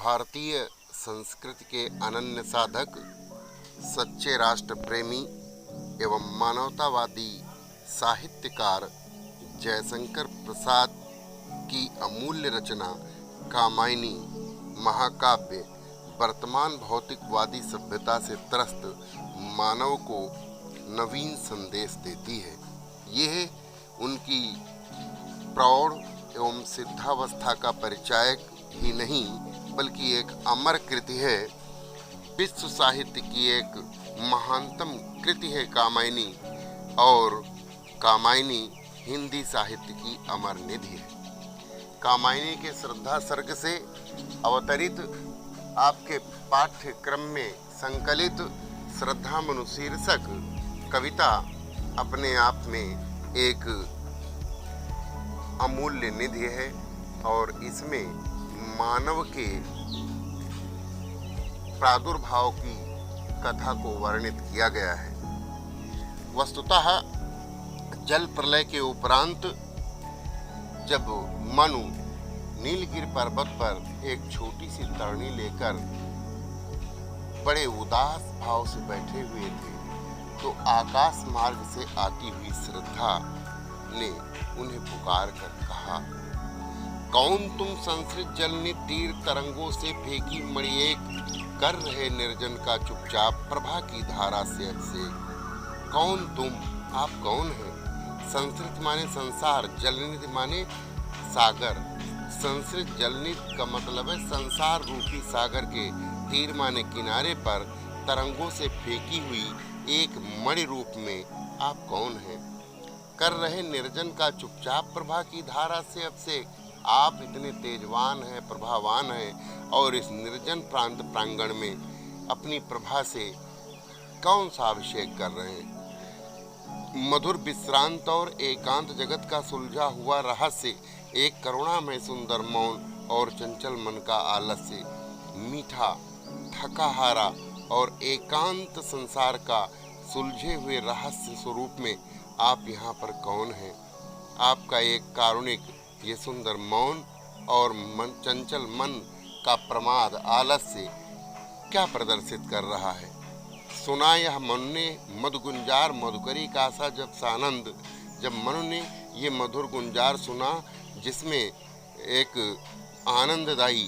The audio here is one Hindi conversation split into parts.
भारतीय संस्कृति के अनन्य साधक, सच्चे राष्ट्र प्रेमी एवं मानवतावादी साहित्यकार जयशंकर प्रसाद की अमूल्य रचना कामायनी महाकाव्य वर्तमान भौतिकवादी सभ्यता से त्रस्त मानव को नवीन संदेश देती है। यह उनकी प्रौढ़ एवं सिद्धावस्था का परिचायक ही नहीं बल्कि एक अमर कृति है। विश्व साहित्य की एक महानतम कृति है कामायनी, और कामायनी हिंदी साहित्य की अमर निधि है। कामायनी के श्रद्धा सर्ग से अवतरित आपके पाठ्यक्रम में संकलित श्रद्धा मनु शीर्षक कविता अपने आप में एक अमूल्य निधि है और इसमें मानव के प्रादुर्भाव की कथा को वर्णित किया गया है। वस्तुतः जल प्रलय के उपरांत जब मनु नीलगिरि पर्वत पर एक छोटी सी तरणी लेकर बड़े उदास भाव से बैठे हुए थे, तो आकाश मार्ग से आती हुई श्रद्धा ने उन्हें पुकार कर कहा, कौन तुम संस्कृत जल ने तीर तरंगों से फेंकी मणि एक, कर रहे निर्जन का चुपचाप प्रभा की धारा से अभिषेक। कौन तुम, आप कौन हैं? संस्कृत माने संसार, जलनिधि माने सागर। संस्कृत जलनिधि का मतलब है संसार रूपी सागर के तीर माने किनारे पर तरंगों से फेंकी हुई एक मणि रूप में आप कौन हैं? कर रहे निर्जन का चुपचाप प्रभा की धारा से अभिषेक। आप इतने तेजवान हैं, प्रभावान हैं, और इस निर्जन प्रांत प्रांगण में अपनी प्रभा से कौन सा अभिषेक कर रहे हैं? मधुर विश्रांत और एकांत जगत का सुलझा हुआ रहस्य, एक करुणामय सुंदर मौन और चंचल मन का आलस्य, मीठा थकाहारा और एकांत संसार का सुलझे हुए रहस्य स्वरूप में आप यहाँ पर कौन हैं? आपका एक कारुणिक ये सुंदर मौन और चंचल मन का प्रमाद आलस्य क्या प्रदर्शित कर रहा है? सुना यह मनु ने मधु गुंजार मधुकरी का सा जब सानंद। जब मनु ने ये मधुर गुंजार सुना जिसमें एक आनंददायी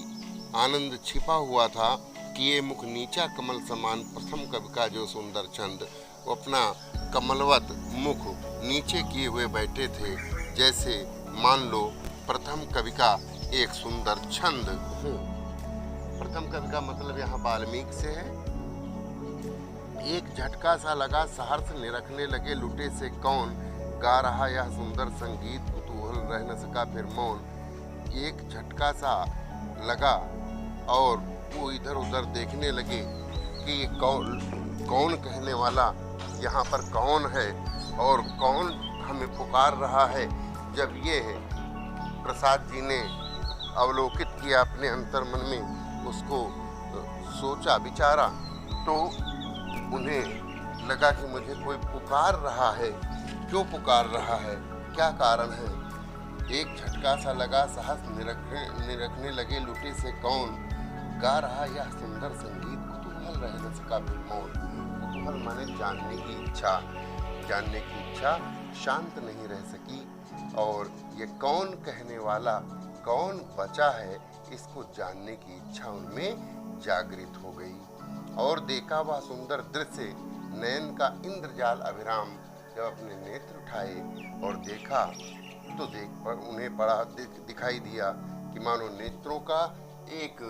आनंद छिपा हुआ था कि ये मुख नीचा कमल समान प्रथम कवि का जो सुंदर छंद, वो अपना कमलवत मुख नीचे किए हुए बैठे थे, जैसे मान लो प्रथम कवि का एक सुंदर छंद हो। प्रथम कवि का मतलब यहाँ वाल्मीकि से है। एक झटका सा लगा सहर्ष निरखने लगे लुटे से कौन, गा रहा यह सुंदर संगीत कुतूहल रह न सका फिर मौन। एक झटका सा लगा और वो इधर उधर देखने लगे कि कौन कहने वाला यहाँ पर कौन है और कौन हमें पुकार रहा है। जब ये प्रसाद जी ने अवलोकित किया अपने अंतर्मन में, उसको सोचा विचारा, तो उन्हें लगा कि मुझे कोई पुकार रहा है। क्यों पुकार रहा है, क्या कारण है? एक झटका सा लगा साहस निरखने लगे लुटे से कौन, गा रहा यह सुंदर संगीत कुतूहल रह न सका फिर मौन। कुतूहल माने जानने की इच्छा, जानने की इच्छा शांत नहीं रह सकी, और ये कौन कहने वाला कौन बचा है, इसको जानने की इच्छा उनमें जागृत हो गई। और देखा वह सुंदर दृश्य, नयन का इंद्रजाल अभिराम। जब अपने नेत्र उठाए और देखा तो देख पर उन्हें बड़ा दिखाई दिया कि मानो नेत्रों का एक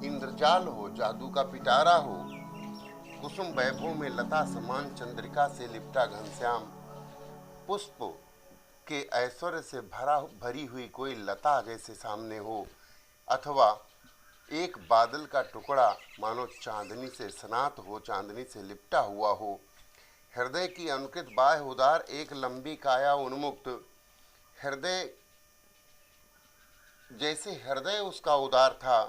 इंद्रजाल हो, जादू का पिटारा हो। कुसुम वैभव में लता समान चंद्रिका से लिपटा घनश्याम, पुष्प के ऐश्वर्य से भरी हुई कोई लता जैसे सामने हो, अथवा एक बादल का टुकड़ा मानो चांदनी से स्नात हो, चांदनी से लिपटा हुआ हो। हृदय की अनुकृत बाह्य उदार, एक लंबी काया उन्मुक्त। हृदय जैसे हृदय उसका उदार था,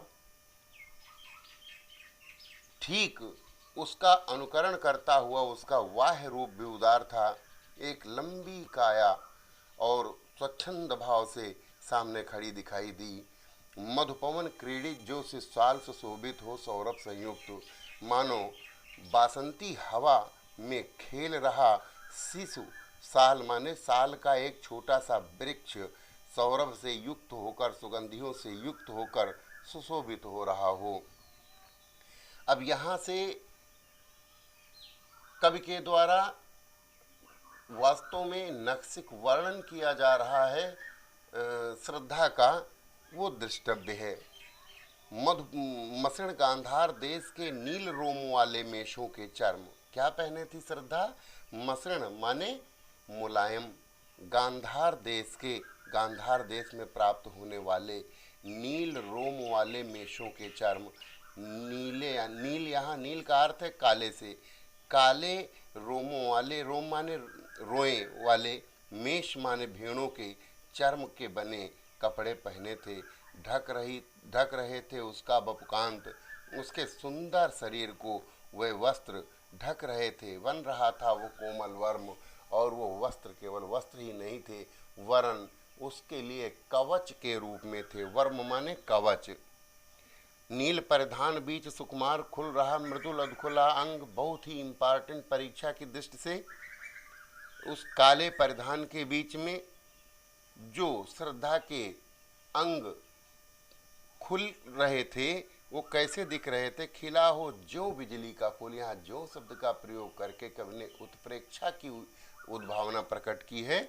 ठीक उसका अनुकरण करता हुआ उसका बाह्य रूप भी उदार था। एक लंबी काया और स्वच्छंद भाव से सामने खड़ी दिखाई दी। मधुपवन क्रीडित जो शिशाल सुशोभित हो सौरभ संयुक्त, मानो बासंती हवा में खेल रहा शिशु। साल माने साल का एक छोटा सा वृक्ष सौरभ से युक्त होकर, सुगंधियों से युक्त होकर सुशोभित हो रहा हो। अब यहाँ से कवि के द्वारा वास्तव में नक्सिक वर्णन किया जा रहा है श्रद्धा का, वो दृष्टव्य है। मसृण गांधार देश के नील रोम वाले मेषों के चर्म। क्या पहने थी श्रद्धा? मसृण माने मुलायम, गांधार देश के, गांधार देश में प्राप्त होने वाले नील रोम वाले मेषों के चर्म। नीले, नील यहाँ नील का अर्थ है काले से, काले रोमों वाले, रोम माने रोए वाले, मेष माने भेड़ों के चर्म के बने कपड़े पहने थे। ढक रहे थे उसका बपुकांत, उसके सुंदर शरीर को वह वस्त्र ढक रहे थे। बन रहा था वो कोमल वर्म, और वो वस्त्र केवल वस्त्र ही नहीं थे, वरन उसके लिए कवच के रूप में थे। वर्म माने कवच। नील परिधान बीच सुकुमार खुल रहा मृदुल अधखुला अंग। बहुत ही इम्पॉर्टेंट परीक्षा की दृष्टि से उस काले परिधान के बीच में जो श्रद्धा के अंग खुल रहे थे, वो कैसे दिख रहे थे? खिला हो जो बिजली का फूल। यहाँ जो शब्द का प्रयोग करके कवि ने उत्प्रेक्षा की उद्भावना प्रकट की है।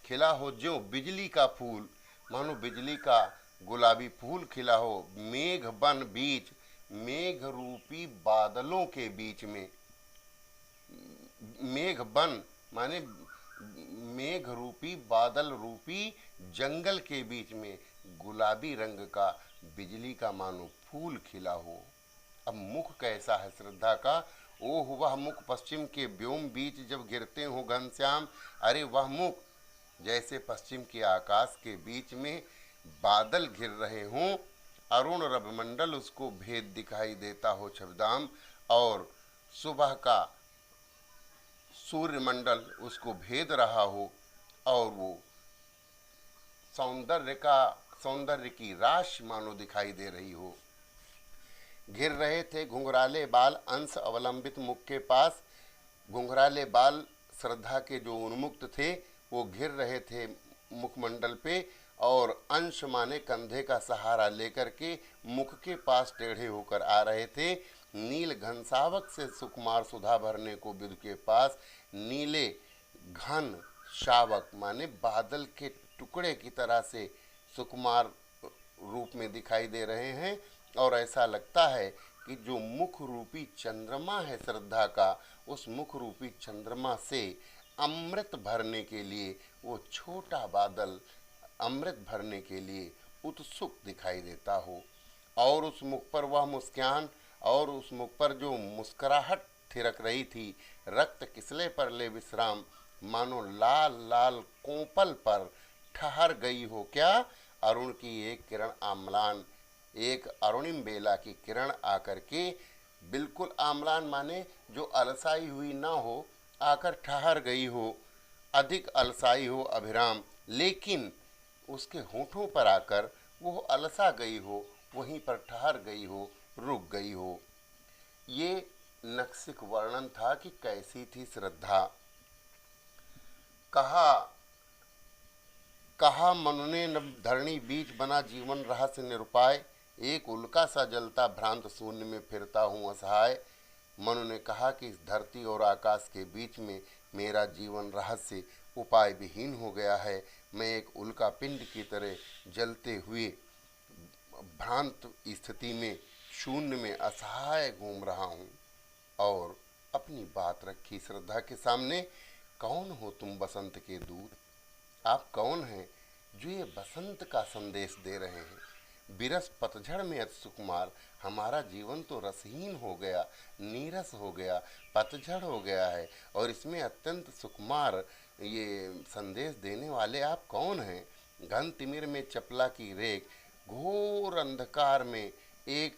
खिला हो जो बिजली का फूल, मानो बिजली का गुलाबी फूल खिला हो। मेघ बन बीच, मेघ रूपी बादलों के बीच में, मेघ बन माने मेघ रूपी बादल रूपी जंगल के बीच में गुलाबी रंग का बिजली का मानो फूल खिला हो। अब मुख कैसा है श्रद्धा का? ओह वह मुख पश्चिम के व्योम बीच जब गिरते हो घनश्याम। अरे वह मुख जैसे पश्चिम के आकाश के बीच में बादल घिर रहे हों, अरुण रविमंडल उसको भेद दिखाई देता हो छबदाम, और सुबह का सूर्यमंडल उसको भेद रहा हो, और वो सौंदर्य की राशि मानो दिखाई दे रही हो। घिर रहे थे घुंघराले बाल अंश अवलंबित मुख के पास। घुंघराले बाल श्रद्धा के जो उन्मुक्त थे वो घिर रहे थे मुखमंडल पे, और अंश माने कंधे का सहारा लेकर के मुख के पास टेढ़े होकर आ रहे थे। नील घनसावक से सुकुमार सुधा भरने को विदु के पास नीले घन शावक माने बादल के टुकड़े की तरह से सुकुमार रूप में दिखाई दे रहे हैं। और ऐसा लगता है कि जो मुख रूपी चंद्रमा है श्रद्धा का, उस मुख रूपी चंद्रमा से अमृत भरने के लिए वो छोटा बादल अमृत भरने के लिए उत्सुक दिखाई देता हो। और उस मुख पर वह मुस्कान, और उस मुख पर जो मुस्कुराहट थिरक रही थी, रक्त किसले पर ले विश्राम, मानो लाल लाल कोपल पर ठहर गई हो क्या अरुण की एक किरण आम्लान। एक अरुणिम बेला की किरण आकर के बिल्कुल आम्लान माने जो अलसाई हुई ना हो, आकर ठहर गई हो, अधिक अलसाई हो अभिराम, लेकिन उसके होठों पर आकर वो अलसा गई हो, वहीं पर ठहर गई हो, रुक गई हो। ये नक्सिक वर्णन था कि कैसी थी श्रद्धा। कहा मनु ने धरणी बीच बना जीवन रहस्य निरुपाय। एक उल्का सा जलता भ्रांत शून्य में फिरता हूँ असहाय। मनु ने कहा कि इस धरती और आकाश के बीच में मेरा जीवन रहस्य उपाय विहीन हो गया है। मैं एक उल्का पिंड की तरह जलते हुए भ्रांत स्थिति में शून्य में असहाय घूम रहा हूँ। और अपनी बात रखी श्रद्धा के सामने। कौन हो तुम बसंत के दूत? आप कौन हैं जो ये बसंत का संदेश दे रहे हैं? बिरस पतझड़ में अति सुकुमार, हमारा जीवन तो रसहीन हो गया, नीरस हो गया, पतझड़ हो गया है, और इसमें अत्यंत सुकुमार ये संदेश देने वाले आप कौन हैं? घन तिमिर में चपला की रेख, घोर अंधकार में एक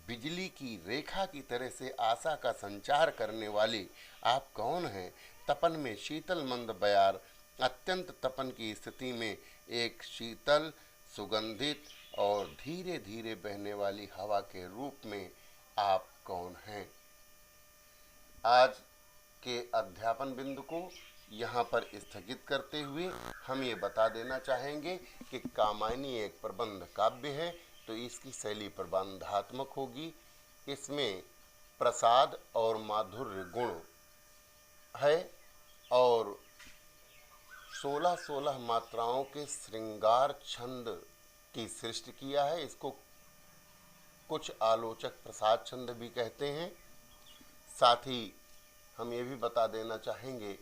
बिजली की रेखा की तरह से आशा का संचार करने वाली आप कौन हैं? तपन में शीतल मंद बयार, अत्यंत तपन की स्थिति में एक शीतल सुगंधित और धीरे धीरे बहने वाली हवा के रूप में आप कौन हैं। आज के अध्यापन बिंदु को यहाँ पर स्थगित करते हुए हम ये बता देना चाहेंगे कि कामायनी एक प्रबंध काव्य है, तो इसकी शैली प्रबंधात्मक होगी। इसमें प्रसाद और माधुर्य गुण है और 16-16 मात्राओं के श्रृंगार छंद की सृष्टि किया है। इसको कुछ आलोचक प्रसाद छंद भी कहते हैं। साथ ही हम ये भी बता देना चाहेंगे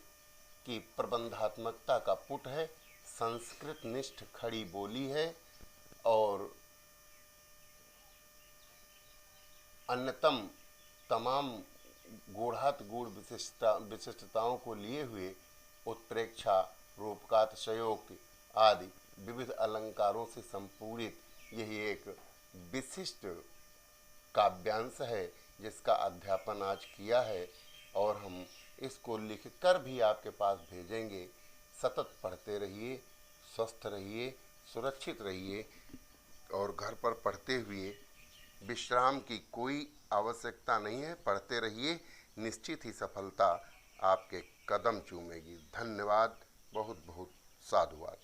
कि प्रबंधात्मकता का पुट है, संस्कृत निष्ठ खड़ी बोली है और अन्यतम तमाम गूढ़ात गूढ़ विशिष्टताओं को लिए हुए उत्प्रेक्षा, रूपकातिशयोक्ति आदि विविध अलंकारों से संपूरित यही एक विशिष्ट काव्यांश है जिसका अध्यापन आज किया है और हम इसको लिखकर भी आपके पास भेजेंगे। सतत पढ़ते रहिए, स्वस्थ रहिए, सुरक्षित रहिए और घर पर पढ़ते हुए विश्राम की कोई आवश्यकता नहीं है। पढ़ते रहिए, निश्चित ही सफलता आपके कदम चूमेगी। धन्यवाद, बहुत बहुत साधुवाद।